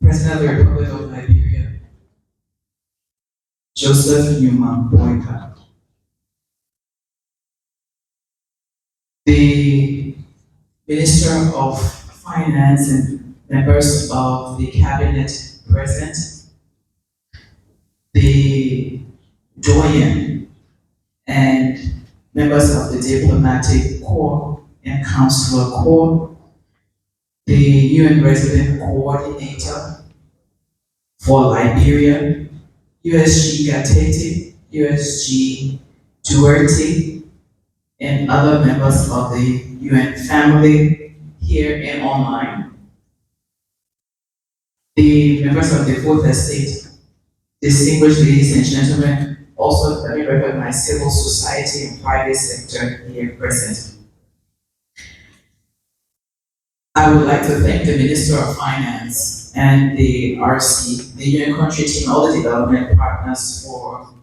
President of the Republic of Liberia, Joseph Newman Boyka. The Minister of Finance and members of the Cabinet present, the Doyen and members of the Diplomatic Corps and Consular Corps, the UN Resident Coordinator for Liberia, USG Gatete, USG Duarte, and other members of the UN family here and online. The members of the Fourth Estate, distinguished ladies and gentlemen, also let me recognize civil society and private sector here present. I would like to thank the Minister of Finance and the RC, the UN Country Team, all the development partners for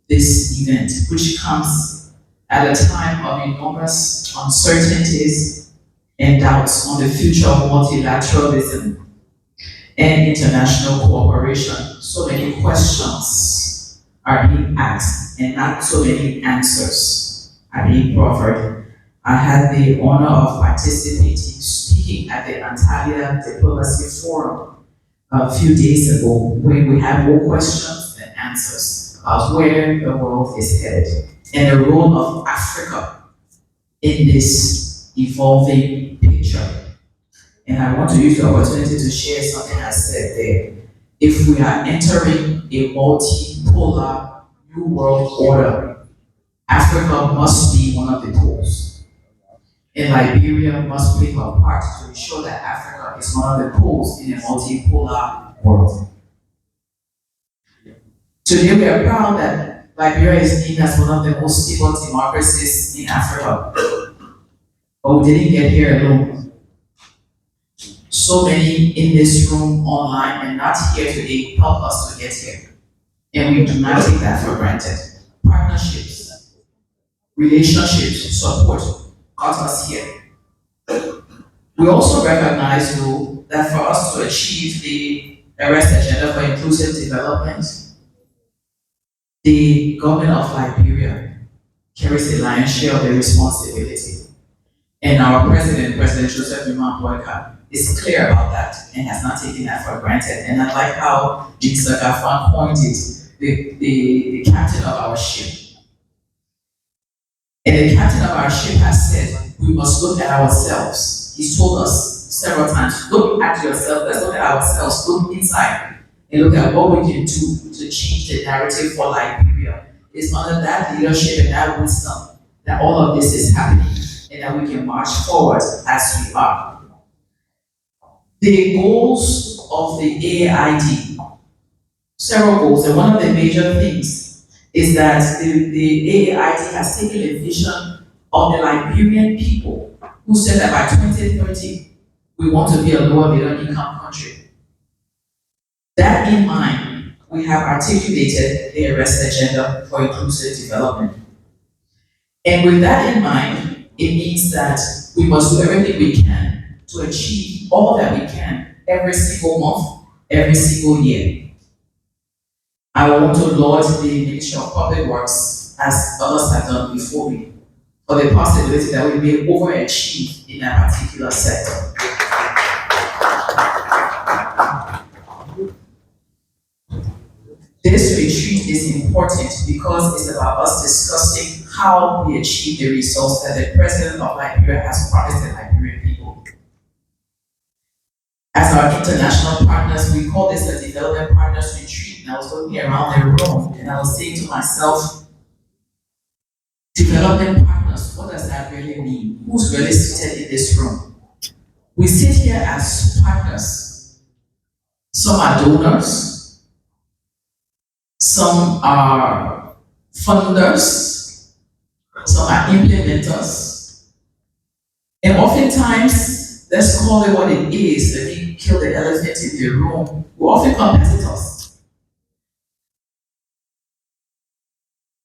this event, which comes at a time of enormous uncertainties and doubts on the future of multilateralism and international cooperation. So many questions are being asked and not so many answers are being proffered. I had the honor of participating, speaking at the Antalya Diplomacy Forum a few days ago, where we had more questions than answers about where the world is headed and the role of Africa in this evolving picture. And I want to use the opportunity to share something I said there. If we are entering a multipolar new world order, Africa must be one of the poles. And Liberia must play her part to ensure that Africa is one of the poles in a multipolar world. Today we are proud that Liberia is named as one of the most stable democracies in Africa. But we didn't get here alone. So many in this room, online, and not here today help us to get here. And we do not take that for granted. Partnerships, relationships, support got us here. We also recognize, though, that for us to achieve the Arrest Agenda for Inclusive Development, the government of Liberia carries the lion's share of the responsibility. And our president, President Joseph Newman Boyka, is clear about that and has not taken that for granted. And I like how Jinsa Gafan coined it, the captain of our ship. And the captain of our ship has said, we must look at ourselves. He's told us several times, look at yourself, let's look at ourselves, look inside, and look at what we can do to change the narrative for Liberia. It's under that leadership and that wisdom that all of this is happening and that we can march forward as we are. The goals of the AID, several goals, and one of the major things is that the AID has taken a vision of the Liberian people who said that by 2030, we want to be a lower middle income country. That in mind, we have articulated the Arrest Agenda for Inclusive Development. And with that in mind, it means that we must do everything we can to achieve all that we can every single month, every single year. I want to laud the Ministry of Public Works, as others have done before me, for the possibility that we may overachieve in that particular sector. This retreat is important because it's about us discussing how we achieve the results that the President of Liberia has promised the Liberian people. As our international partners, we call this a Development Partners Retreat. And I was looking around the room and I was saying to myself, development partners, what does that really mean? Who's really seated in this room? We sit here as partners. Some are donors, some are funders, some are implementers. And oftentimes, let's call it what it is, let me kill the elephant in the room, we're often competitors.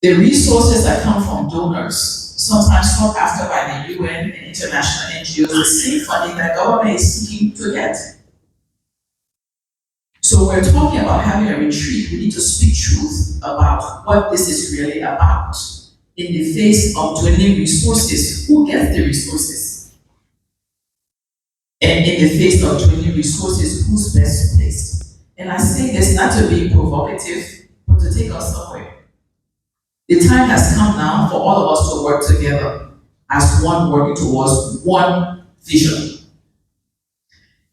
The resources that come from donors, sometimes sought after by the UN and international NGOs, the same funding that government is seeking to get. So we're talking about having a retreat. We need to speak truth about what this is really about. In the face of dwindling resources, who gets the resources? And in the face of dwindling resources, who's best placed? And I say this not to be provocative, but to take us somewhere. The time has come now for all of us to work together as one, working towards one vision.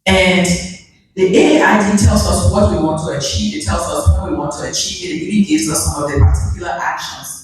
And the AID tells us what we want to achieve. It tells us when we want to achieve it. It really gives us some of the particular actions